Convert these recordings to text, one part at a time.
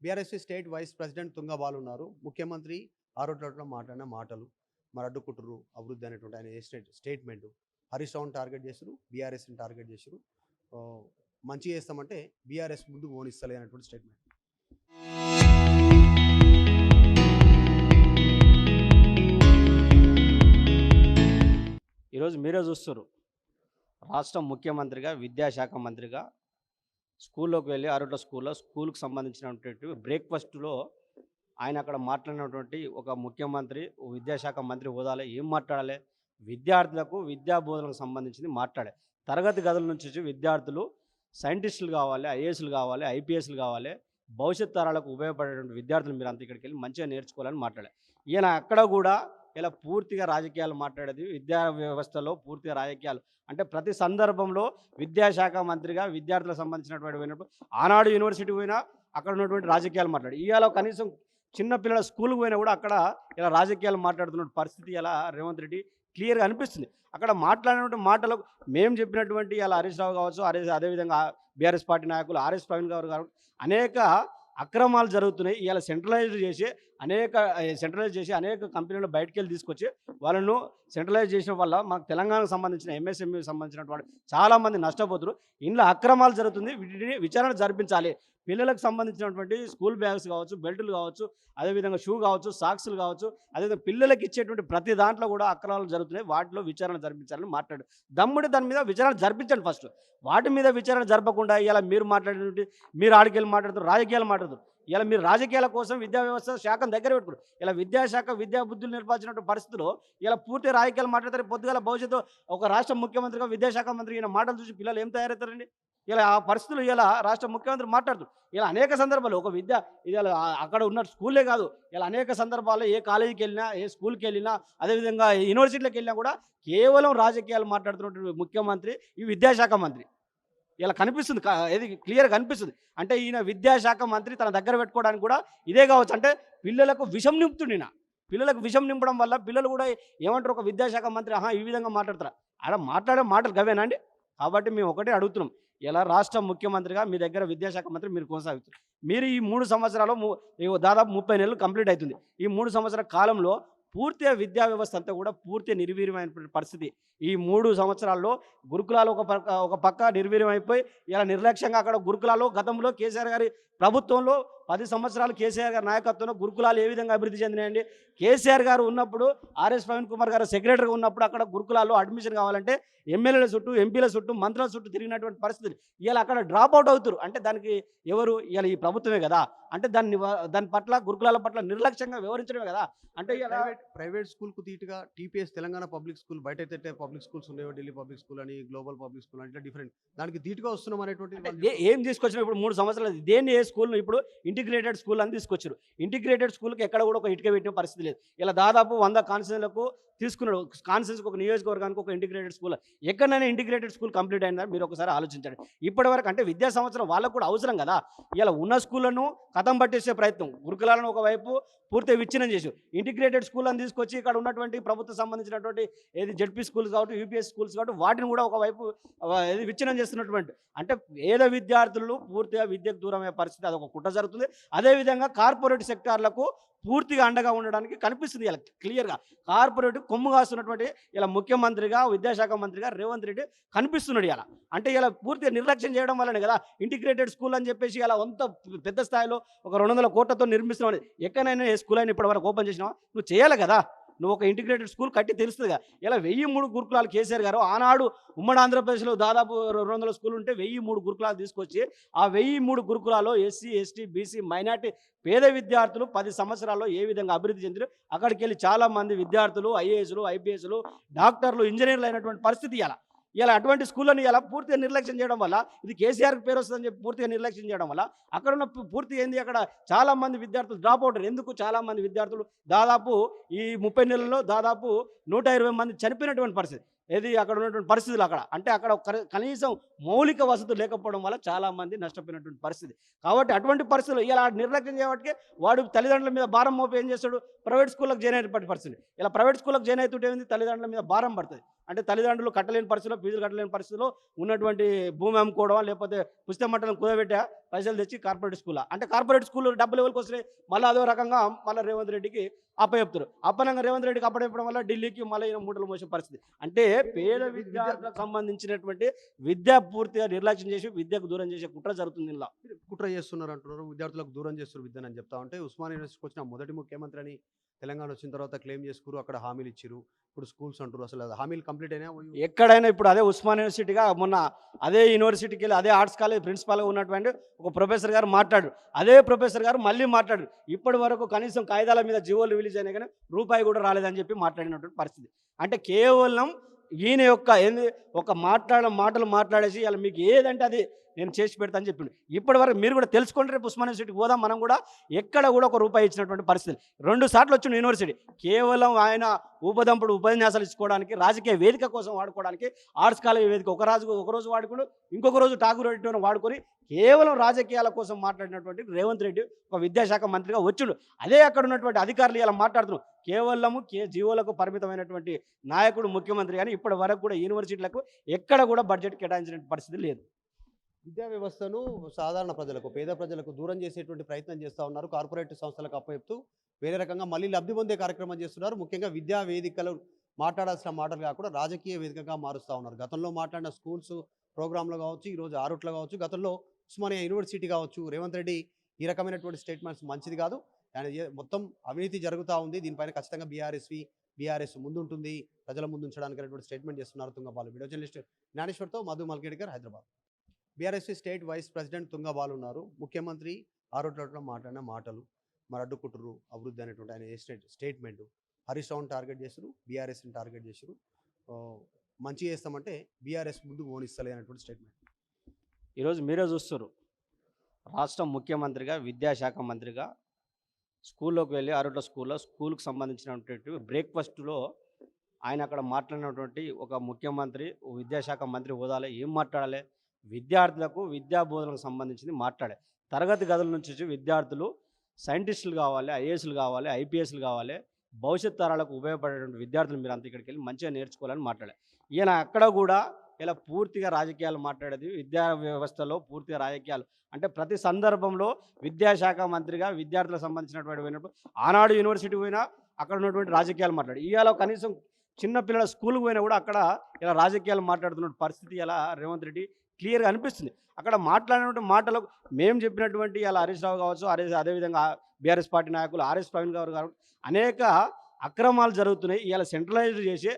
BRS state vice president Tungabalu ఉన్నారు. ముఖ్యమంత్రి ఆరోట్లలో మాట్లాడిన మాటలు మరి అడ్డుకుంటురు అభివృద్ధి అనేటువంటి ఆయన స్టేట్మెంట్ హరీష్ రావుని టార్గెట్ చేశారు, బీఆర్ఎస్ని టార్గెట్ చేశారు. మంచి చేస్తామంటే బీఆర్ఎస్ ముందు ఓనిస్తలే అనేటువంటి స్టేట్మెంట్. ఈరోజు మీరే చూస్తారు, రాష్ట్ర ముఖ్యమంత్రిగా విద్యాశాఖ మంత్రిగా స్కూల్లోకి వెళ్ళి ఆరోట్ల స్కూల్కి సంబంధించినటువంటి బ్రేక్ఫాస్ట్లో ఆయన అక్కడ మాట్లాడినటువంటి ఒక ముఖ్యమంత్రి విద్యాశాఖ మంత్రి హోదాలో ఏం మాట్లాడాలి, విద్యార్థులకు విద్యా బోధనకు సంబంధించింది మాట్లాడే. తరగతి గదుల నుంచి విద్యార్థులు సైంటిస్టులు కావాలి, ఐఏఎస్లు కావాలి, ఐపీఎస్లు కావాలి, భవిష్యత్ తరాలకు ఉపయోగపడేటువంటి విద్యార్థులు మీరు అంతా ఇక్కడికి వెళ్ళి మంచిగా నేర్చుకోవాలని మాట్లాడారు. ఈయన అక్కడ కూడా ఇలా పూర్తిగా రాజకీయాలు మాట్లాడేది, విద్యా వ్యవస్థలో పూర్తిగా రాజకీయాలు అంటే ప్రతి సందర్భంలో విద్యాశాఖ మంత్రిగా విద్యార్థులకు సంబంధించినటువంటి పోయినప్పుడు ఆనాడు యూనివర్సిటీ పోయినా అక్కడ ఉన్నటువంటి రాజకీయాలు మాట్లాడి, ఇవాళ కనీసం చిన్నపిల్లల స్కూల్కి పోయినా కూడా అక్కడ ఇలా రాజకీయాలు మాట్లాడుతున్న పరిస్థితి ఇలా రేవంత్ రెడ్డి క్లియర్గా అనిపిస్తుంది. అక్కడ మాట్లాడినటువంటి మాటలకు మేము చెప్పినటువంటి ఇలా హరీష్ రావు కావచ్చు, అదేవిధంగా బీఆర్ఎస్ పార్టీ నాయకులు ఆర్ఎస్ ప్రవీణ్ గారు అనేక అక్రమాలు జరుగుతున్నాయి. ఇలా సెంట్రలైజ్ చేసి అనేక కంపెనీలు బయటకు వెళ్ళి తీసుకొచ్చి వాళ్ళను సెంట్రలైజ్ చేసిన వల్ల మాకు తెలంగాణకు సంబంధించిన ఎంఎస్ఎంఈకి సంబంధించినటువంటి చాలామంది నష్టపోతున్నారు. ఇంట్లో అక్రమాలు జరుగుతుంది, వీటిని విచారణ జరిపించాలి. పిల్లలకు సంబంధించినటువంటి స్కూల్ బ్యాగ్స్ కావచ్చు, బెల్టులు కావచ్చు, అదేవిధంగా షూ కావచ్చు, సాక్స్లు కావచ్చు, అదేవిధంగా పిల్లలకి ఇచ్చేటువంటి ప్రతి దాంట్లో కూడా అక్రమాలు జరుగుతున్నాయి, వాటిలో విచారణ జరిపించాలని మాట్లాడు. దమ్ముడి దాని మీద విచారణ జరిపించండి. ఫస్ట్ వాటి మీద విచారణ జరపకుండా ఇలా మీరు మాట్లాడినటువంటి మీరు ఆడికెళ్ళి మాట్లాడుతారు, రాజకీయాలు మాట్లాడుతారు. ఇలా మీరు రాజకీయాల కోసం విద్యా వ్యవస్థ శాఖను దగ్గర పెట్టుకోరు. ఇలా విద్యాశాఖ విద్యా బుద్ధులు నేర్పాల్సినటువంటి పరిస్థితుల్లో ఇలా పూర్తి రాజకీయాలు మాట్లాడతారు. పొద్దుగాల భవిష్యత్తు ఒక రాష్ట్ర ముఖ్యమంత్రిగా విద్యాశాఖ మంత్రి ఈయన మాటలు చూసి పిల్లలు ఏం తయారవుతారండి? ఇలా ఆ పరిస్థితులు ఇలా రాష్ట్ర ముఖ్యమంత్రి మాట్లాడుతూ ఇలా అనేక సందర్భాలు ఒక ఇలా అక్కడ ఉన్న స్కూలే కాదు, ఇలా అనేక సందర్భాల్లో ఏ కాలేజీకి వెళ్ళినా, ఏ స్కూల్కి వెళ్ళినా, అదేవిధంగా యూనివర్సిటీలకు వెళ్ళినా కూడా కేవలం రాజకీయాలు మాట్లాడుతున్నటువంటి ముఖ్యమంత్రి ఈ విద్యాశాఖ మంత్రి ఇలా కనిపిస్తుంది. ఇది క్లియర్గా కనిపిస్తుంది. అంటే ఈయన విద్యాశాఖ మంత్రి తన దగ్గర పెట్టుకోవడానికి కూడా ఇదే కావచ్చు. అంటే పిల్లలకు విషం నింపుతుండిన పిల్లలకు విషం నింపడం వల్ల పిల్లలు కూడా ఏమంటారు, ఒక విద్యాశాఖ మంత్రి ఈ విధంగా మాట్లాడతారా? అలా మాట్లాడే మాటలు గవేనా అండి? కాబట్టి మేము ఒకటే అడుగుతున్నాం, ఇలా రాష్ట్ర ముఖ్యమంత్రిగా మీ దగ్గర విద్యాశాఖ మంత్రి మీరు కొనసాగుతారు. మీరు ఈ 3 సంవత్సరాలు దాదాపు 30 నెలలు కంప్లీట్ అవుతుంది. ఈ 3 సంవత్సరాల కాలంలో పూర్తిగా విద్యా వ్యవస్థ అంతా కూడా పూర్తిగా నిర్వీర్యమైన పరిస్థితి. ఈ 3 సంవత్సరాల్లో గురుకులాలు ఒక పక్క నిర్వీర్యం అయిపోయి ఇలా నిర్లక్ష్యంగా అక్కడ గురుకులాలు గతంలో కేసీఆర్ గారి ప్రభుత్వంలో 10 సంవత్సరాలు కేసీఆర్ గారి నాయకత్వంలో గురుకులాలు ఏ విధంగా అభివృద్ధి చెందినాయండి? కేసీఆర్ గారు ఉన్నప్పుడు ఆర్ఎస్ ప్రవీణ్ కుమార్ గారు సెక్రటరీగా ఉన్నప్పుడు అక్కడ గురుకులాల్లో అడ్మిషన్ కావాలంటే ఎమ్మెల్యేల చుట్టూ, ఎంపీల చుట్టూ, మంత్రుల చుట్టూ తిరిగినటువంటి పరిస్థితి. ఇలా అక్కడ డ్రాప్ అవుట్ అవుతారు. అంటే దానికి ఎవరు? ఇలా ఈ ప్రభుత్వమే కదా. అంటే దాని పట్ల గురుకులాల పట్ల నిర్లక్ష్యంగా వ్యవహరించడమే కదా. అంటే ప్రైవేట్ స్కూల్కు తీటుగా టీపీఎస్ తెలంగాణ పబ్లిక్ స్కూల్, బయట అయితే పబ్లిక్ స్కూల్స్ ఉండేవి, ఢిల్లీ పబ్లిక్ స్కూల్ అని, గ్లోబల్ పబ్లిక్ స్కూల్ అని, ఇట్లా డిఫరెంట్ దానికి ధీటుగా వస్తున్నాం అనేటువంటి ఏం తీసుకొచ్చిన ఇప్పుడు 3 సంవత్సరాలు దేన్ని ఏ స్కూల్ను ఇప్పుడు ఇంటిగ్రేటెడ్ స్కూల్ అని తీసుకొచ్చారు. ఇంటిగ్రేటెడ్ స్కూల్కి ఎక్కడ కూడా ఒక ఇటుక పెట్టిన పరిస్థితి లేదు. ఇలా దాదాపు 100 కాన్స్టిట్యూన్సీలకు తీసుకున్నాడు. కాన్స్టిట్యూన్సీకి ఒక నియోజకవర్గానికి ఒక ఇంటిగ్రేటెడ్ స్కూల్. ఎక్కడైనా ఇంటిగ్రేటెడ్ స్కూల్ కంప్లీట్ అయిందని మీరు ఒకసారి ఆలోచించండి. ఇప్పటివరకు అంటే విద్యా సంవత్సరం వాళ్ళకు కూడా అవసరం కదా. ఇలా ఉన్న స్కూళ్లను కథం పట్టేసే ప్రయత్నం, గురుకులాలను ఒకవైపు పూర్తిగా విచ్ఛిన్నం చేసి ఇంటిగ్రేటెడ్ స్కూల్ అని తీసుకొచ్చి ఇక్కడ ఉన్నటువంటి ప్రభుత్వం సంబంధించినటువంటి ఏది జెడ్పీ స్కూల్స్ కాబట్టి, యూపీఎస్ స్కూల్స్ కాబట్టి వాటిని కూడా ఒకవైపు విచ్ఛిన్నం చేస్తున్నటువంటి అంటే పేద విద్యార్థులు పూర్తిగా విద్యకు దూరమయ్యే పరిస్థితి అదొక కుట్ర జరుగుతుంది. అదేవిధంగా కార్పొరేట్ సెక్టార్లకు పూర్తిగా అండగా ఉండడానికి కనిపిస్తుంది. ఇలా క్లియర్గా కార్పొరేట్ కొమ్ము కాస్తున్నటువంటి ఇలా ముఖ్యమంత్రిగా విద్యాశాఖ మంత్రిగా రేవంత్ రెడ్డి కనిపిస్తున్నాడు. ఇలా అంటే ఇలా పూర్తిగా నిర్లక్ష్యం చేయడం వల్లనే కదా ఇంటిగ్రేటెడ్ స్కూల్ అని చెప్పేసి ఇలా అంత పెద్ద స్థాయిలో ఒక 200 కోట్లతో నిర్మిస్తున్నావు. ఎక్కడైనా ఏ స్కూల్ అయినా ఇప్పటివరకు ఓపెన్ చేసినావా? నువ్వు చేయాలి కదా. నువ్వు ఒక ఇంటిగ్రేటెడ్ స్కూల్ కట్టి తెలుస్తుందిగా. ఇలా 1003 గురుకులాలు కేసీఆర్ గారు ఆనాడు ఉమ్మడి ఆంధ్రప్రదేశ్లో దాదాపు 200 స్కూల్ ఉంటే 1003 గురుకులాలు తీసుకొచ్చి ఆ 1003 గురుకులాల్లో ఎస్సీ, ఎస్టీ, బీసీ, మైనార్టీ పేద విద్యార్థులు 10 సంవత్సరాల్లో ఏ విధంగా అభివృద్ధి చెందారు. అక్కడికి వెళ్ళి చాలామంది విద్యార్థులు ఐఏఎస్లు, ఐపీఎస్లు, డాక్టర్లు, ఇంజనీర్లు అయినటువంటి పరిస్థితి. ఇలా అటువంటి స్కూళ్ళని ఇలా పూర్తిగా నిర్లక్ష్యం చేయడం వల్ల ఇది కేసీఆర్కి పేరు వస్తుందని చెప్పి పూర్తిగా నిర్లక్ష్యం చేయడం వల్ల అక్కడ ఉన్న పూర్తి ఏంది, అక్కడ చాలామంది విద్యార్థులు డ్రాప్ అవుతారు. ఎందుకు? చాలామంది విద్యార్థులు దాదాపు ఈ 30 నెలల్లో దాదాపు 120 మంది చనిపోయినటువంటి పరిస్థితి. ఏది అక్కడ ఉన్నటువంటి పరిస్థితులు అక్కడ అంటే అక్కడ కనీసం మౌలిక వసతులు లేకపోవడం వల్ల చాలామంది నష్టపోయినటువంటి పరిస్థితి. కాబట్టి అటువంటి పరిస్థితులు ఇలా నిర్లక్ష్యం చేయబట్టికే వాడు తల్లిదండ్రుల మీద భారం మోపి ఏం చేస్తాడు, ప్రైవేట్ స్కూళ్ళకి జాయిన్ అయ్యేటువంటి పరిస్థితి. ఇలా ప్రైవేట్ స్కూళ్ళకి జాయిన్ అవుతుంటే ఏంది, తల్లిదండ్రుల మీద భారం పడుతుంది. అంటే తల్లిదండ్రులు కట్టలేని పరిస్థితిలో, ఫీజులు కట్టలేని పరిస్థితిలో ఉన్నటువంటి భూమి అమ్ముకోవడం లేకపోతే పుస్తక మంటలను కుదబెట్టా పైసలు తెచ్చి కార్పొరేట్ స్కూలా అంటే కార్పొరేట్ స్కూల్ డబ్బులు ఎవరికి వస్తున్నాయి మళ్ళీ అదో రకంగా మళ్ళీ రేవంత్ రెడ్డికి అప్పచెప్తారు. అప్పనంగా రేవంత్ రెడ్డికి అప్పచెప్పడం వల్ల ఢిల్లీకి మళ్ళీ మూటలు మోసే పరిస్థితి. అంటే పేద విద్యార్థులకు సంబంధించినటువంటి విద్య పూర్తిగా నిర్లక్ష్యం చేసి విద్యకు దూరం చేసే కుట్ర జరుగుతుంది ఇలా. కుట్ర చేస్తున్నారు అంటున్నారు, విద్యార్థులకు దూరం చేస్తున్నారు విద్యను అని చెప్తా ఉంటే, ఉస్మానియా యూనివర్సిటీకి వచ్చిన మొదటి ముఖ్యమంత్రి అని తెలంగాణ వచ్చిన తర్వాత క్లెయిమ్ చేసుకురు, అక్కడ హామీలు ఇచ్చిరు, ఇప్పుడు స్కూల్స్ అంటారు. అసలు అది హామీలు కంప్లీట్ అయినా? ఎక్కడైనా ఇప్పుడు అదే ఉస్మానియా యూనివర్సిటీగా మొన్న అదే యూనివర్సిటీకి వెళ్ళి అదే ఆర్ట్స్ కాలేజ్ ప్రిన్సిపాల్గా ఉన్నటువంటి ఒక ప్రొఫెసర్ గారు మాట్లాడారు. అదే ప్రొఫెసర్ గారు మళ్ళీ మాట్లాడారు, ఇప్పటి వరకు కనీసం కాగితాల మీద జీవోలు రిలీజ్ అయినా కానీ రూపాయి కూడా రాలేదని చెప్పి మాట్లాడినటువంటి పరిస్థితి. అంటే కేవలం ఈయన యొక్క ఒక మాటలు మాట్లాడేసి ఇలా మీకు ఏదంటే అది నేను చేసి పెడతా అని చెప్పిండు. ఇప్పటి వరకు మీరు కూడా తెలుసుకోండి, రేపు ఉస్మానియా యూనివర్సిటీకి పోదాం మనం కూడా, ఎక్కడ కూడా ఒక రూపాయి ఇచ్చినటువంటి పరిస్థితి. 2 సార్లు వచ్చిన యూనివర్సిటీ కేవలం ఆయన ఉపదంపుడు ఉపన్యాసాలు ఇచ్చుకోవడానికి, రాజకీయ వేదిక కోసం వాడుకోవడానికి ఆర్ట్స్ కాలేజ్ వేదిక ఒక రోజు వాడుకుని ఇంకొక రోజు ఠాగూర్ రెడ్డిని వాడుకొని కేవలం రాజకీయాల కోసం మాట్లాడినటువంటి రేవంత్ రెడ్డి ఒక విద్యాశాఖ మంత్రిగా వచ్చిండు. అదే అక్కడ ఉన్నటువంటి అధికారులు ఇలా మాట్లాడుతున్నారు, కేవలము జీవోలకు పరిమితమైనటువంటి నాయకుడు ముఖ్యమంత్రి. కానీ ఇప్పటి వరకు కూడా యూనివర్సిటీలకు ఎక్కడ కూడా బడ్జెట్ కేటాయించిన పరిస్థితి లేదు. విద్యా వ్యవస్థను సాధారణ ప్రజలకు, పేద ప్రజలకు దూరం చేసేటువంటి ప్రయత్నం చేస్తూ ఉన్నారు. కార్పొరేట్ సంస్థలకు అప్పచెప్తూ వేరే రకంగా మళ్ళీ లబ్ధి పొందే కార్యక్రమం చేస్తున్నారు. ముఖ్యంగా విద్యా వేదికలు మాట్లాడాల్సిన మాటలు కాకుండా రాజకీయ వేదికగా మారుస్తూ ఉన్నారు. గతంలో మాట్లాడిన స్కూల్స్ ప్రోగ్రాంలో కావచ్చు, ఈరోజు ఆరుట్లో కావచ్చు, గతంలో ఉస్మానియా యూనివర్సిటీ కావచ్చు, రేవంత్ రెడ్డి ఈ రకమైనటువంటి స్టేట్మెంట్స్ మంచిది కాదు, మొత్తం అవినీతి జరుగుతూ ఉంది, దీనిపైన ఖచ్చితంగా బీఆర్ఎస్ ముందుంటుంది, ప్రజల ముందు ఉంచడానికి అనేటువంటి స్టేట్మెంట్ చేస్తున్నారు తుంగబాలు. వీడియో జర్నలిస్ట్ జ్ఞానేశ్వర్తో Madhu Malkedkar, Hyderabad. BRS state vice president Tungabalu ఉన్నారు. ముఖ్యమంత్రి ఆరోట్లో మాట్లాడిన మాటలు, మరి అడ్డుకుట్రు అభివృద్ధి అనేటువంటి ఆయన స్టేట్మెంట్, హరీష్ రావుని టార్గెట్ చేశారు, బీఆర్ఎస్ని టార్గెట్ చేశారు, మంచి చేస్తామంటే బీఆర్ఎస్ ముందు ఓనిస్తలే అనేటువంటి స్టేట్మెంట్. ఈరోజు మీరే చూస్తారు, రాష్ట్ర ముఖ్యమంత్రిగా విద్యాశాఖ మంత్రిగా స్కూల్లోకి వెళ్ళి ఆరోట్ల స్కూల్కి సంబంధించినటువంటి బ్రేక్ఫాస్ట్లో ఆయన అక్కడ మాట్లాడినటువంటి ఒక ముఖ్యమంత్రి విద్యాశాఖ మంత్రి హోదాలో ఏం మాట్లాడాలి, విద్యార్థులకు విద్యా బోధనకు సంబంధించింది మాట్లాడే. తరగతి గదుల నుంచి విద్యార్థులు సైంటిస్టులు కావాలి, ఐఏఎస్లు కావాలి, ఐపీఎస్లు కావాలి, భవిష్యత్ తరాలకు ఉపయోగపడేటువంటి విద్యార్థులు మీరు అంతా ఇక్కడికి వెళ్ళి మంచిగా నేర్చుకోవాలని మాట్లాడారు. ఈయన అక్కడ కూడా ఇలా పూర్తిగా రాజకీయాలు మాట్లాడేది, విద్యా వ్యవస్థలో పూర్తిగా రాజకీయాలు అంటే ప్రతి సందర్భంలో విద్యాశాఖ మంత్రిగా విద్యార్థులకు సంబంధించినటువంటి పోయినప్పుడు ఆనాడు యూనివర్సిటీ పోయినా అక్కడ ఉన్నటువంటి రాజకీయాలు మాట్లాడు, ఇవాళ కనీసం చిన్నపిల్లల స్కూల్కి పోయినా కూడా అక్కడ ఇలా రాజకీయాలు మాట్లాడుతున్న పరిస్థితి ఇలా రేవంత్ రెడ్డి క్లియర్గా అనిపిస్తుంది. అక్కడ మాట్లాడినటువంటి మాటలు మేము చెప్పినటువంటి ఇలా హరీష్ రావు కావచ్చు, అదేవిధంగా బీఆర్ఎస్ పార్టీ నాయకులు ఆర్ఎస్ ప్రవీణ్ గారు కావచ్చు, అనేక అక్రమాలు జరుగుతున్నాయి. ఇలా సెంట్రలైజ్ చేసి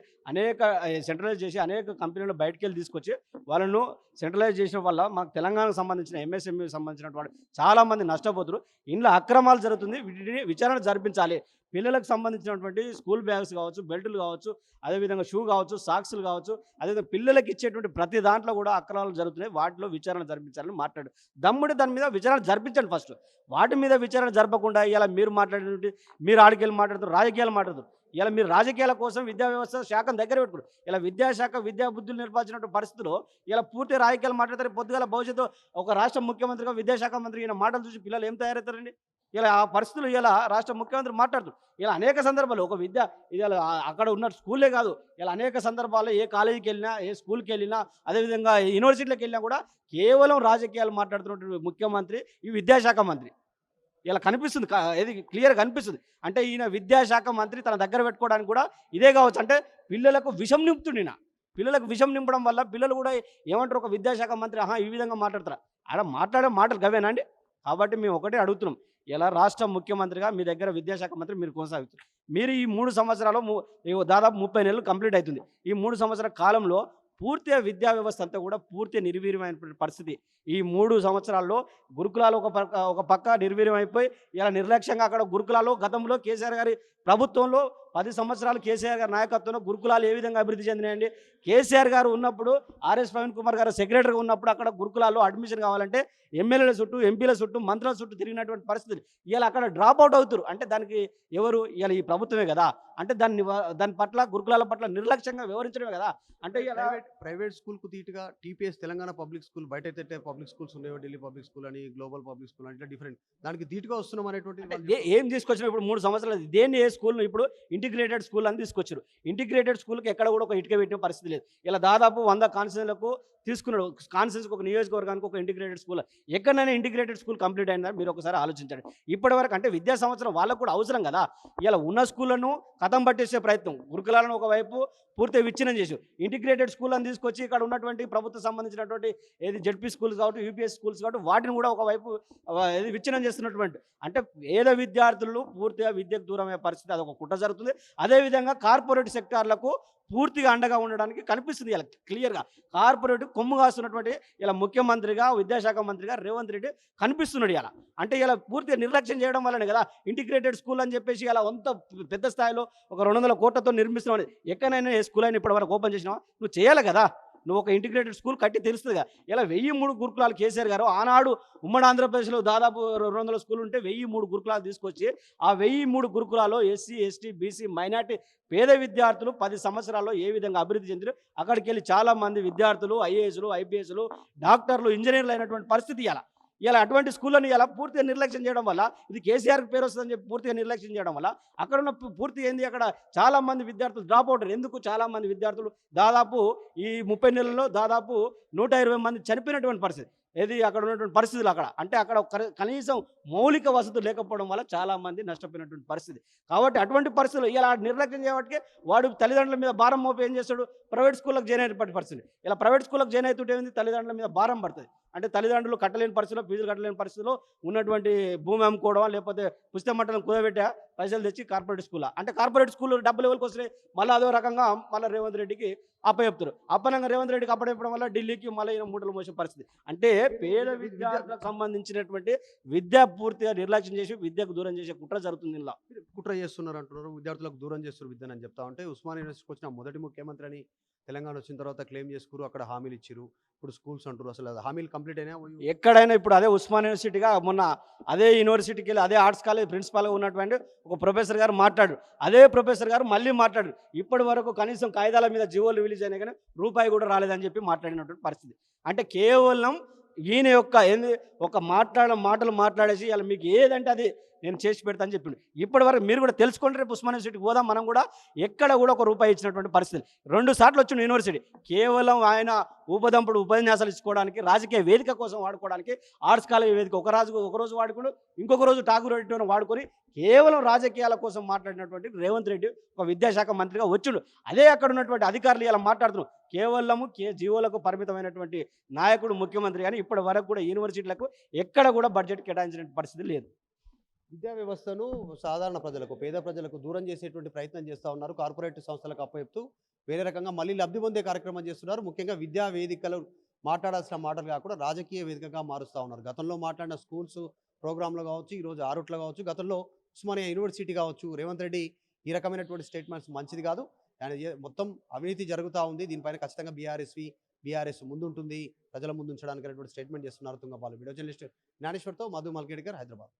అనేక కంపెనీలు బయటికి వెళ్ళి తీసుకొచ్చి వాళ్ళను సెంట్రలైజ్ చేసిన వల్ల మాకు తెలంగాణకు సంబంధించిన ఎంఎస్ఎంఈకి సంబంధించినటువంటి చాలామంది నష్టపోతున్నారు. ఇందులో అక్రమాలు జరుగుతుంది, వీటిని విచారణ జరిపించాలి. పిల్లలకు సంబంధించినటువంటి స్కూల్ బ్యాగ్స్ కావచ్చు, బెల్టులు కావచ్చు, అదేవిధంగా షూ కావచ్చు, సాక్సులు కావచ్చు, అదేవిధంగా పిల్లలకి ఇచ్చేటువంటి ప్రతి దాంట్లో కూడా అక్రమాలు జరుగుతున్నాయి, వాటిలో విచారణ జరిపించాలని మాట్లాడు. దాని మీద విచారణ జరిపించండి ఫస్ట్. వాటి మీద విచారణ జరపకుండా ఇలా మీరు మాట్లాడినటువంటి మీరు ఆడికెళ్ళి మాట్లాడుతారు, రాజకీయాలు మాట్లాడుతారు. ఇలా మీరు రాజకీయాల కోసం విద్యా వ్యవస్థ శాఖను దగ్గర పెట్టుకోరు. ఇలా విద్యాశాఖ విద్యా బుద్ధులు నేర్పాల్సినటువంటి పరిస్థితుల్లో ఇలా పూర్తి రాజకీయాలు మాట్లాడతారు. పొద్దుగల భవిష్యత్తు ఒక రాష్ట్ర ముఖ్యమంత్రిగా విద్యాశాఖ మంత్రి ఈయన మాటలు చూసి పిల్లలు ఏం తయారవుతారండి? ఇలా ఆ పరిస్థితులు ఇలా రాష్ట్ర ముఖ్యమంత్రి మాట్లాడుతారు. ఇలా అనేక సందర్భాలు ఒక ఇలా అక్కడ ఉన్న స్కూల్లే కాదు, ఇలా అనేక సందర్భాల్లో ఏ కాలేజీకి వెళ్ళినా, ఏ స్కూల్కి వెళ్ళినా, అదేవిధంగా యూనివర్సిటీలకు వెళ్ళినా కూడా కేవలం రాజకీయాలు మాట్లాడుతున్నటువంటి ముఖ్యమంత్రి ఈ విద్యాశాఖ మంత్రి ఇలా కనిపిస్తుంది. ఏది క్లియర్గా కనిపిస్తుంది. అంటే ఈయన విద్యాశాఖ మంత్రి తన దగ్గర పెట్టుకోవడానికి కూడా ఇదే కావచ్చు. అంటే పిల్లలకు విషం నింపుతుంది. పిల్లలకు విషం నింపడం వల్ల పిల్లలు కూడా ఏమంటారు, ఒక విద్యాశాఖ మంత్రి ఈ విధంగా మాట్లాడతారా? ఆడ మాట్లాడే మాటలు గవేనా అండి? కాబట్టి మేము ఒకటే అడుగుతున్నాం, ఇలా రాష్ట్ర ముఖ్యమంత్రిగా మీ దగ్గర విద్యాశాఖ మంత్రి మీరు కొనసాగుతారు. మీరు ఈ 3 సంవత్సరాలు దాదాపు 30 నెలలు కంప్లీట్ అవుతుంది. ఈ 3 సంవత్సరాల కాలంలో పూర్తిగా విద్యా వ్యవస్థ అంతా కూడా పూర్తి నిర్వీర్యమైన పరిస్థితి. ఈ 3 సంవత్సరాల్లో గురుకులాలు ఒక పక్క నిర్వీర్యం అయిపోయి ఇలా నిర్లక్ష్యంగా అక్కడ గురుకులాలు గతంలో కేసీఆర్ గారి ప్రభుత్వంలో 10 సంవత్సరాలు కేసీఆర్ గారి నాయకత్వంలో గురుకులాలు ఏ విధంగా అభివృద్ధి చెందినాయండి? కేసీఆర్ గారు ఉన్నప్పుడు ఆర్ఎస్ ప్రవీణ్ కుమార్ గారు సెక్రటరీగా ఉన్నప్పుడు అక్కడ గురుకులాల్లో అడ్మిషన్ కావాలంటే ఎమ్మెల్యేల చుట్టూ, ఎంపీల చుట్టూ, మంత్రుల చుట్టూ తిరిగినటువంటి పరిస్థితులు. ఇలా అక్కడ డ్రాప్ అవుట్ అవుతారు. అంటే దానికి ఎవరు? ఇలా ఈ ప్రభుత్వమే కదా. అంటే దాని పట్ల గురుకులాల పట్ల నిర్లక్ష్యంగా వ్యవహరించడమే కదా. అంటే ప్రైవేట్ స్కూల్కు తీటుగా టీపీఎస్ తెలంగాణ పబ్లిక్ స్కూల్, బయట అయితే పబ్లిక్ స్కూల్స్ ఉండేవి, ఢిల్లీ పబ్లిక్ స్కూల్ అని, గ్లోబల్ పబ్లిక్ స్కూల్ అని, ఇట్లా డిఫరెంట్, దానికి తీటుగా వస్తున్నాం అనేటువంటి ఏం తీసుకొచ్చినా ఇప్పుడు 3 సంవత్సరాలు దేన్ని ఏ స్కూల్ను ఇప్పుడు ఇంటిగ్రేటెడ్ స్కూల్ అని తీసుకొచ్చారు. ఇంటిగ్రేటెడ్ స్కూల్కి ఎక్కడ కూడా ఒక ఇటుక పెట్టిన పరిస్థితి లేదు. ఇలా దాదాపు 100 కాన్స్టిట్యూన్సీలకు తీసుకున్నాడు. కాన్సెన్స్కి ఒక నియోజకవర్గానికి ఒక ఇంటిగ్రేటెడ్ స్కూల్. ఎక్కడైనా ఇంటిగ్రేటెడ్ స్కూల్ కంప్లీట్ అయిందని మీరు ఒకసారి ఆలోచించండి. ఇప్పటివరకు అంటే విద్యా సంవత్సరం వాళ్ళకు కూడా అవసరం కదా. ఇలా ఉన్న స్కూళ్ళను కథం పట్టేసే ప్రయత్నం, గురుకులాలను ఒకవైపు పూర్తిగా విచ్ఛిన్నం చేసి ఇంటిగ్రేటెడ్ స్కూల్ అని తీసుకొచ్చి ఇక్కడ ఉన్నటువంటి ప్రభుత్వం సంబంధించినటువంటి ఏది జెడ్పీ స్కూల్స్ కాబట్టి యూపీఎస్ స్కూల్స్ కాబట్టి వాటిని కూడా ఒకవైపు ఏది విచ్ఛిన్నం చేస్తున్నటువంటి అంటే పేద విద్యార్థులు పూర్తిగా విద్యకు దూరమయ్యే పరిస్థితి అదొక కుట్ర జరుగుతుంది. అదేవిధంగా కార్పొరేట్ సెక్టార్లకు పూర్తిగా అండగా ఉండడానికి కనిపిస్తుంది ఇలా క్లియర్గా. కార్పొరేట్ కొమ్ము కాస్తున్నటువంటి ఇలా ముఖ్యమంత్రిగా విద్యాశాఖ మంత్రిగా రేవంత్ రెడ్డి కనిపిస్తున్నాడు ఇలా. అంటే ఇలా పూర్తిగా నిర్లక్ష్యం చేయడం వల్లనే కదా ఇంటిగ్రేటెడ్ స్కూల్ అని చెప్పేసి ఇలా అంత పెద్ద స్థాయిలో ఒక 200 కోట్లతో నిర్మిస్తున్నావు. ఎక్కడైనా ఏ స్కూల్ అయినా ఇప్పటివరకు ఓపెన్ చేసినావా? నువ్వు చేయాలి కదా. నువ్వు ఒక ఇంటిగ్రేటెడ్ స్కూల్ కట్టి తెలుస్తుందిగా. ఇలా 1003 గురుకులాలు కేసీఆర్ గారు ఆనాడు ఉమ్మడి ఆంధ్రప్రదేశ్లో దాదాపు 200 స్కూల్ ఉంటే 1003 గురుకులాలు తీసుకొచ్చి ఆ 1003 గురుకులాల్లో ఎస్సీ, ఎస్టీ, బీసీ, మైనార్టీ పేద విద్యార్థులు 10 సంవత్సరాల్లో ఏ విధంగా అభివృద్ధి చెందిరు. అక్కడికి వెళ్ళి చాలామంది విద్యార్థులు ఐఏఎస్లు, ఐపీఎస్లు, డాక్టర్లు, ఇంజనీర్లు అయినటువంటి పరిస్థితి ఇలా అటువంటి స్కూళ్ళని ఇలా పూర్తిగా నిర్లక్ష్యం చేయడం వల్ల ఇది కేసీఆర్కి పేరు వస్తుందని చెప్పి పూర్తిగా నిర్లక్ష్యం చేయడం వల్ల అక్కడ ఉన్న పూర్తి ఏంది అక్కడ చాలామంది విద్యార్థులు డ్రాప్ అవుతారు. ఎందుకు చాలామంది విద్యార్థులు దాదాపు ఈ 30 నెలల్లో దాదాపు 120 మంది చనిపోయినటువంటి పరిస్థితి. ఏది అక్కడ ఉన్నటువంటి పరిస్థితులు అక్కడ అంటే అక్కడ కనీసం మౌలిక వసతులు లేకపోవడం వల్ల చాలామంది నష్టపోయినటువంటి పరిస్థితి. కాబట్టి అటువంటి పరిస్థితులు ఇలా నిర్లక్ష్యం చేయబట్టి వాడు తల్లిదండ్రుల మీద భారం మోపి ఏం చేస్తాడు, ప్రైవేట్ స్కూళ్ళకి జాయిన్ అయ్యేటువంటి పరిస్థితి. ఇలా ప్రైవేట్ స్కూళ్ళకి జాయిన్ అవుతుంటే ఏంది తల్లిదండ్రుల మీద భారం పడుతుంది. అంటే తల్లిదండ్రులు కట్టలేని పరిస్థితిలో ఫీజులు కట్టలేని పరిస్థితిలో ఉన్నటువంటి భూమి అమ్ముకోవడం లేకపోతే పుస్తక మట్టలను కుదబెట్టా పైసలు తెచ్చి కార్పొరేట్ స్కూల్ అంటే కార్పొరేట్ స్కూల్ డబ్బులు ఎవరికి వస్తున్నాయి మళ్ళీ అదో రకంగా మళ్ళీ రేవంత్ రెడ్డికి అప్పచెప్తారు. అప్పనంగా రేవంత్ రెడ్డికి అప్పచెప్పడం వల్ల ఢిల్లీకి మళ్ళీ మూటలు మోసే పరిస్థితి. అంటే పేద విద్యార్థులకు సంబంధించినటువంటి విద్య పూర్తిగా నిర్లక్ష్యం చేసి విద్యకు దూరం చేసే కుట్ర జరుగుతుంది. ఇలా కుట్ర చేస్తున్నారు అంటున్నారు, విద్యార్థులకు దూరం చేస్తున్నారు విద్యను అని చెప్తా ఉంటే ఉస్మానియా యూనివర్సిటీకి వచ్చిన మొదటి ముఖ్యమంత్రి అని తెలంగాణ వచ్చిన తర్వాత క్లెయిమ్ చేసుకురు. అక్కడ హామీలు ఇచ్చిరు, ఇప్పుడు స్కూల్స్ అంటారు. అసలు అది హామీలు కంప్లీట్ అయినా ఎక్కడైనా ఇప్పుడు అదే ఉస్మానియా యూనివర్సిటీగా మొన్న అదే యూనివర్సిటీకి వెళ్ళి అదే ఆర్ట్స్ కాలేజ్ ప్రిన్సిపాల్గా ఉన్నటువంటి ఒక ప్రొఫెసర్ గారు మాట్లాడు. అదే ప్రొఫెసర్ గారు మళ్ళీ మాట్లాడు. ఇప్పటి వరకు కనీసం కాగితాల మీద జీవోలు రిలీజ్ అయినా కానీ రూపాయి కూడా రాలేదని చెప్పి మాట్లాడినటువంటి పరిస్థితి. అంటే కేవలం ఈయన యొక్క ఏంది ఒక మాటలు మాట్లాడేసి ఇలా మీకు ఏదంటే అది నేను చేసి పెడతా అని చెప్పిండు. ఇప్పటి వరకు మీరు కూడా తెలుసుకోండి. రేపు ఉస్మానియా యూనివర్సిటీకి పోదాం మనం కూడా. ఎక్కడ కూడా ఒక రూపాయి ఇచ్చినటువంటి పరిస్థితి. 2 సార్లు వచ్చిన యూనివర్సిటీ కేవలం ఆయన ఉపదంపుడు ఉపన్యాసాలు ఇచ్చుకోవడానికి రాజకీయ వేదిక కోసం వాడుకోవడానికి ఆర్ట్స్ కాలేజ్ వేదిక ఒకరోజు వాడుకుని ఇంకొక రోజు ఠాగూర్ ఆడిటోరియం వాడుకొని కేవలం రాజకీయాల కోసం మాట్లాడినటువంటి రేవంత్ రెడ్డి ఒక విద్యాశాఖ మంత్రిగా వచ్చుడు. అదే అక్కడ ఉన్నటువంటి అధికారులు ఇలా మాట్లాడుతున్నారు. కేవలము జీవోలకు పరిమితమైనటువంటి నాయకుడు ముఖ్యమంత్రి కానీ ఇప్పటి వరకు కూడా యూనివర్సిటీలకు ఎక్కడ కూడా బడ్జెట్ కేటాయించిన పరిస్థితి లేదు. విద్యా వ్యవస్థను సాధారణ ప్రజలకు పేద ప్రజలకు దూరం చేసేటువంటి ప్రయత్నం చేస్తూ ఉన్నారు. కార్పొరేట్ సంస్థలకు అప్పచెప్తూ వేరే రకంగా మళ్ళీ లబ్ధి పొందే కార్యక్రమం చేస్తున్నారు. ముఖ్యంగా విద్యా వేదికలు మాట్లాడాల్సిన మాటలు కాకుండా రాజకీయ వేదికగా మారుస్తూ ఉన్నారు. గతంలో మాట్లాడిన స్కూల్స్ ప్రోగ్రాంలో కావచ్చు, ఈరోజు ఆరుట్లో కావచ్చు, గతంలో ఉస్మానియా యూనివర్సిటీ కావచ్చు, రేవంత్ రెడ్డి ఈ రకమైనటువంటి స్టేట్మెంట్స్ మంచిది కాదు. ఆయన మొత్తం అవినీతి జరుగుతూ ఉంది, దీనిపైన ఖచ్చితంగా బీఆర్ఎస్ ముందుంటుంది, ప్రజల ముందు ఉంచడానికి అనేటువంటి స్టేట్మెంట్ చేస్తున్నారు తుంగపాలు. వీడియో జర్నలిస్ట్ జ్ఞానేశ్వర్తో మధు మల్కేడ్కర్, హైదరాబాద్.